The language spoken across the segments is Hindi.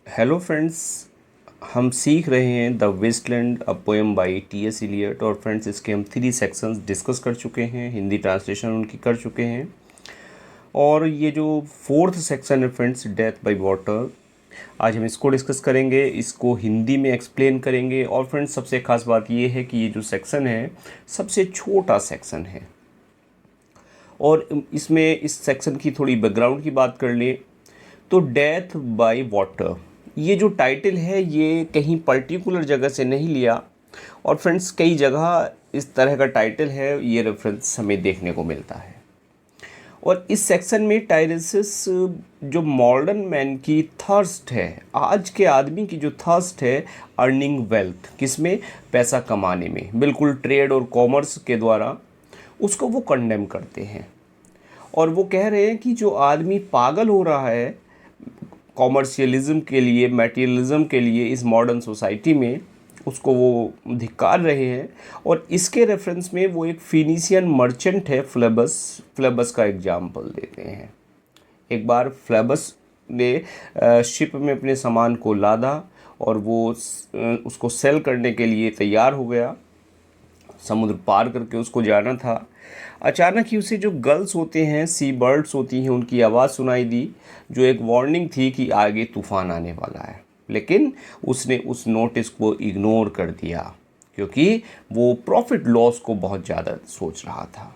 हेलो फ्रेंड्स, हम सीख रहे हैं the Waste Land a poem by T S. Eliot. और फ्रेंड्स, इसके हम 3 सेक्शंस डिस्कस कर चुके हैं, हिंदी ट्रांसलेशन उनकी कर चुके हैं। और ये जो 4th सेक्शन है फ्रेंड्स, डेथ बाय वाटर, आज हम इसको डिस्कस करेंगे, इसको हिंदी में एक्सप्लेन करेंगे। और फ्रेंड्स, सबसे खास बात ये है कि ये जो सेक्शन है सबसे छोटा सेक्शन है। और इसमें इस सेक्शन की थोड़ी बैकग्राउंड की बात कर लें तो डेथ बाय वाटर, ये जो टाइटल है ये कहीं पर्टिकुलर जगह से नहीं लिया। और फ्रेंड्स, कई जगह इस तरह का टाइटल है, ये रेफरेंस हमें देखने को मिलता है। और इस सेक्शन में टाइरेसिस जो मॉडर्न मैन की थर्स्ट है, आज के आदमी की जो थर्स्ट है अर्निंग वेल्थ, किसमें, पैसा कमाने में, बिल्कुल ट्रेड और कॉमर्स के द्वारा, उसको वो कंडेम करते हैं। और वो कह रहे हैं कि जो आदमी पागल हो रहा है कॉमर्शियलिज्म के लिए, मटेरियलिज्म के लिए इस मॉडर्न सोसाइटी में, उसको वो धिक्कार रहे हैं। और इसके रेफरेंस में वो एक फिनिशियन मर्चेंट है फ्लेबस का एग्जाम्पल देते हैं। एक बार फ्लेबस ने शिप में अपने सामान को लादा और वो उसको सेल करने के लिए तैयार हो गया, समुद्र पार करके उसको जाना था। अचानक ही उसे जो गर्ल्स होते हैं, सी बर्ड्स होती हैं, उनकी आवाज़ सुनाई दी, जो एक वार्निंग थी कि आगे तूफान आने वाला है। लेकिन उसने उस नोटिस को इग्नोर कर दिया क्योंकि वो प्रॉफिट लॉस को बहुत ज़्यादा सोच रहा था।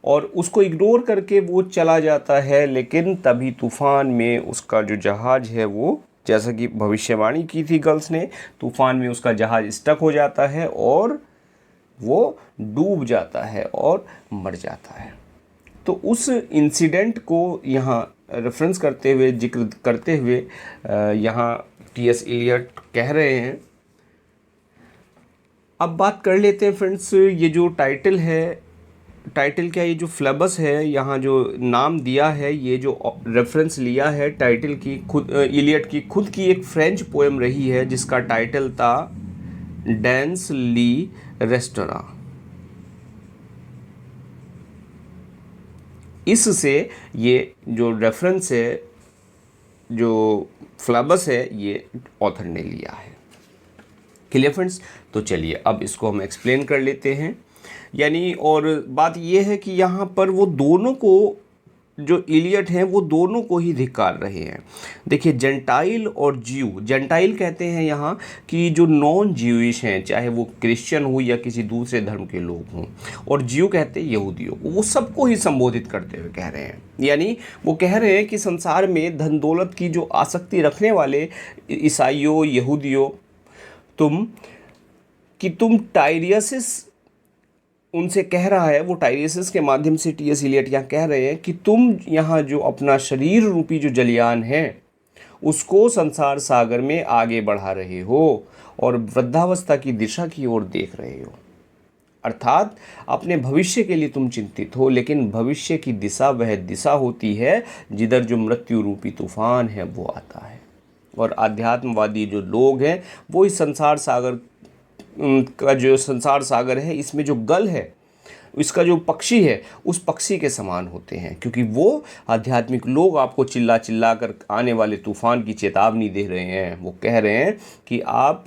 और उसको इग्नोर करके वो चला जाता है। लेकिन तभी तूफान में उसका जो जहाज़ है, वो जैसा कि भविष्यवाणी की थी गर्ल्स ने, तूफान में उसका जहाज़ स्टक हो जाता है और वो डूब जाता है और मर जाता है। तो उस इंसिडेंट को यहाँ रेफरेंस करते हुए, जिक्र करते हुए यहाँ टी.एस. इलियट कह रहे हैं। अब बात कर लेते हैं फ्रेंड्स, ये जो टाइटल है, टाइटल क्या, ये जो फ्लेबस है, यहाँ जो नाम दिया है, ये जो रेफरेंस लिया है टाइटल की, खुद इलियट की खुद की एक फ्रेंच पोएम रही है जिसका टाइटल था डांस ली रेस्टोरा। इससे ये जो रेफरेंस है, जो फ्लेबस है, ये ऑथर ने लिया है। Clear friends? तो चलिए अब इसको हम एक्सप्लेन कर लेते हैं। यानी और बात ये है कि यहाँ पर वो दोनों को, जो इलियट हैं, वो दोनों को ही धिक्कार रहे हैं। देखिए, जेंटाइल और ज्यू, जेंटाइल कहते हैं यहाँ कि जो नॉन ज्यूइश हैं, चाहे वो क्रिश्चियन हो या किसी दूसरे धर्म के लोग हों, और ज्यू कहते हैं यहूदियों को। वो सबको ही संबोधित करते हुए कह रहे हैं, यानी वो कह रहे हैं कि संसार में धन दौलत की जो आसक्ति रखने वाले ईसाइयों, यहूदियों, तुम टाइरियसिस उनसे कह रहा है, वो टाइरेसिस के माध्यम से टी.एस. इलियट यहाँ कह रहे हैं कि तुम यहाँ जो अपना शरीर रूपी जो जलयान है उसको संसार सागर में आगे बढ़ा रहे हो और वृद्धावस्था की दिशा की ओर देख रहे हो। अर्थात अपने भविष्य के लिए तुम चिंतित हो, लेकिन भविष्य की दिशा वह दिशा होती है जिधर जो मृत्यु रूपी तूफान है वो आता है। और आध्यात्मवादी जो लोग हैं वो इस संसार सागर का, जो संसार सागर है, इसमें जो गल है, इसका जो पक्षी है, उस पक्षी के समान होते हैं, क्योंकि वो आध्यात्मिक लोग आपको चिल्ला चिल्ला कर आने वाले तूफान की चेतावनी दे रहे हैं। वो कह रहे हैं कि आप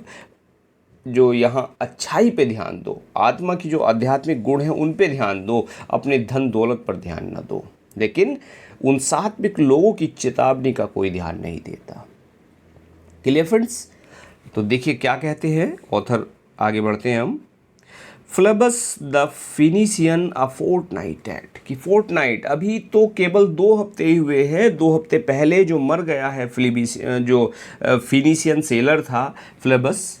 जो यहाँ अच्छाई पे ध्यान दो, आत्मा की जो आध्यात्मिक गुण हैं उन पे ध्यान दो, अपने धन दौलत पर ध्यान न दो। लेकिन उन सात्विक लोगों की चेतावनी का कोई ध्यान नहीं देता। Clear friends? तो देखिए क्या कहते हैं ऑथर, आगे बढ़ते हैं हम। Phlebas the Phoenician a fortnight dead, कि फोर्टनाइट, अभी तो केवल 2 हफ्ते ही हुए हैं। 2 हफ्ते पहले जो मर गया है जो फिनिशियन सेलर था फ्लेबस,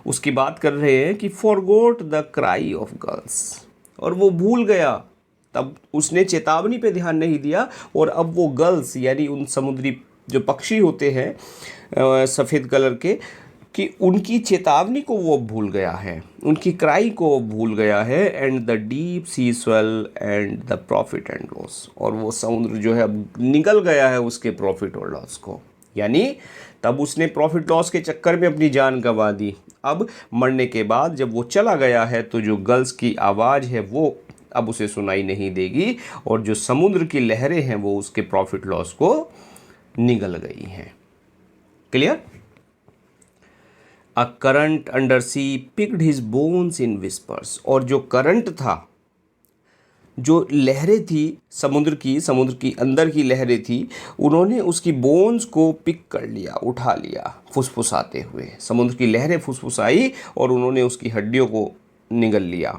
उसकी बात कर रहे हैं कि forgot the cry of girls, और वो भूल गया, तब उसने चेतावनी पे ध्यान नहीं दिया। और अब वो गर्ल्स, यानी उन समुद्री जो पक्षी होते हैं सफ़ेद कलर के, कि उनकी चेतावनी को वो भूल गया है, उनकी क्राई को भूल गया है। And the deep sea swell and the profit and loss, और वो समुद्र जो है अब निगल गया है उसके प्रॉफिट और लॉस को। यानी तब उसने प्रॉफिट लॉस के चक्कर में अपनी जान गंवा दी। अब मरने के बाद जब वो चला गया है तो जो गर्ल्स की आवाज़ है वो अब उसे सुनाई नहीं देगी, और जो समुद्र की लहरें हैं वो उसके प्रॉफिट लॉस को निगल गई हैं। Clear? A current under sea picked his bones in whispers, और जो करंट था, जो लहरें थी समुद्र की अंदर की लहरें थी, उन्होंने उसकी बोन्स को पिक कर लिया, उठा लिया, फुसफुसाते हुए समुद्र की लहरें फुसफुसाई और उन्होंने उसकी हड्डियों को निगल लिया।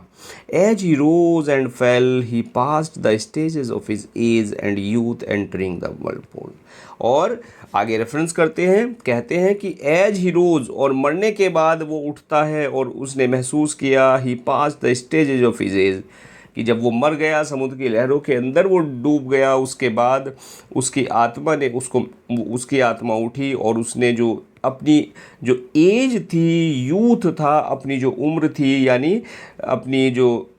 As he rose and fell he passed the stages of his age and youth entering the whirlpool. और आगे रेफरेंस करते हैं, कहते हैं कि एज ही रोज, और मरने के बाद वो उठता है और उसने महसूस किया, he passed the stages of his age, कि जब वो मर गया, समुद्र की लहरों के अंदर वो डूब गया, उसके बाद उसकी आत्मा ने उसकी आत्मा उठी और उसने जो अपनी जो एज थी, यूथ था, अपनी जो उम्र थी, यानी अपनी जो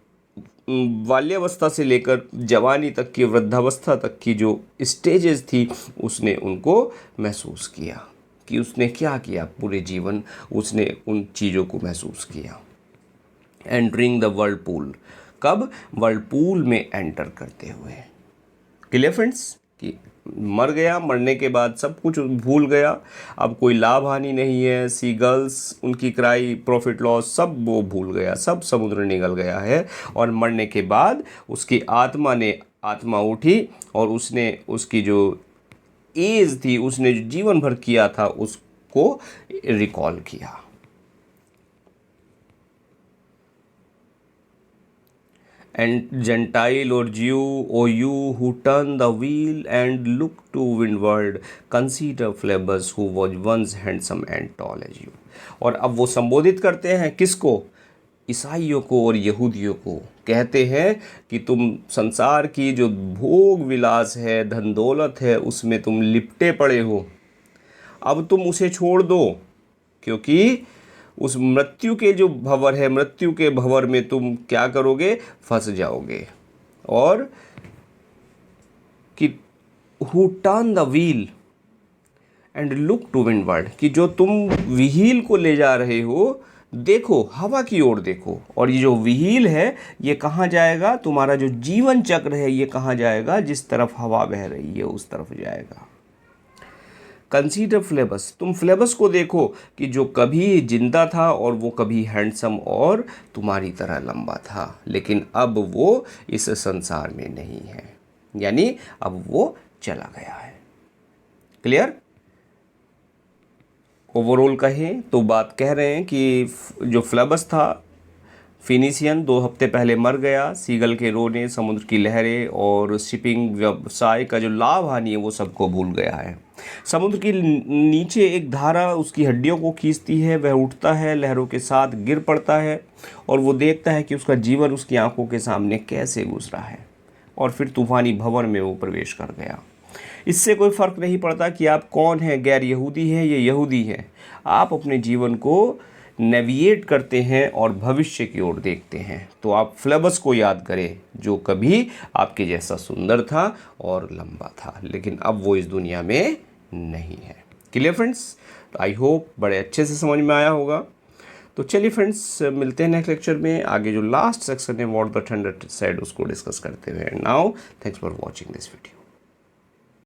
बाल्यावस्था से लेकर जवानी तक की, वृद्धावस्था तक की जो स्टेजेस थी, उसने उनको महसूस किया कि उसने क्या किया पूरे जीवन, उसने उन चीज़ों को महसूस किया। एंटरिंग द वर्लपूल, कब? वर्लपूल में एंटर करते हुए। Clear friends? कि मर गया, मरने के बाद सब कुछ भूल गया, अब कोई लाभ हानि नहीं है, सी गर्ल्स, उनकी क्राई, प्रॉफिट लॉस, सब वो भूल गया, सब समुद्र निगल गया है। और मरने के बाद उसकी आत्मा उठी और उसने उसकी जो एज थी, उसने जो जीवन भर किया था, उसको रिकॉल किया। And Gentile or Jew, O you who turn the wheel and look to windward, consider Phlebas who was once handsome and tall as you। और अब वो संबोधित करते हैं किसको? ईसाइयों को और यहूदियों को। कहते हैं कि तुम संसार की जो भोग विलास है, धन दौलत है, उसमें तुम लिपटे पड़े हो, अब तुम उसे छोड़ दो, क्योंकि उस मृत्यु के जो भंवर है, मृत्यु के भंवर में तुम क्या करोगे? फंस जाओगे। और कि who turn the wheel and look to windward, कि जो तुम व्हील को ले जा रहे हो, देखो हवा की ओर देखो। और ये जो व्हील है, ये कहाँ जाएगा? तुम्हारा जो जीवन चक्र है, ये कहाँ जाएगा? जिस तरफ हवा बह रही है उस तरफ जाएगा। कंसीडर फ्लेबस, तुम फ्लेबस को देखो कि जो कभी जिंदा था और वो कभी हैंडसम और तुम्हारी तरह लंबा था, लेकिन अब वो इस संसार में नहीं है, यानी अब वो चला गया है। क्लियर? ओवरऑल कहें तो बात कह रहे हैं कि जो फ्लेबस था फिनिशियन 2 हफ्ते पहले मर गया। सीगल के रोने, समुद्र की लहरें और शिपिंग व्यवसाय का जो लाभ हानि है, वो सबको भूल गया है। समुद्र के नीचे एक धारा उसकी हड्डियों को खींचती है, वह उठता है, लहरों के साथ गिर पड़ता है और वो देखता है कि उसका जीवन उसकी आंखों के सामने कैसे गुजरा है, और फिर तूफानी भंवर में वो प्रवेश कर गया। इससे कोई फ़र्क नहीं पड़ता कि आप कौन हैं, गैर यहूदी हैं या यहूदी हैं। आप अपने जीवन को नेविगेट करते हैं और भविष्य की ओर देखते हैं। तो आप फ्लेबस को याद करें, जो कभी आपके जैसा सुंदर था और लंबा था, लेकिन अब वो इस दुनिया में नहीं है। Clear friends? तो आई होप बड़े अच्छे से समझ में आया होगा। तो चलिए फ्रेंड्स, मिलते हैं नेक्स्ट लेक्चर में। आगे जो लास्ट सेक्शन है, व्हाट द थंडर सेड, उसको डिस्कस करते हुए। Now thanks for watching this video.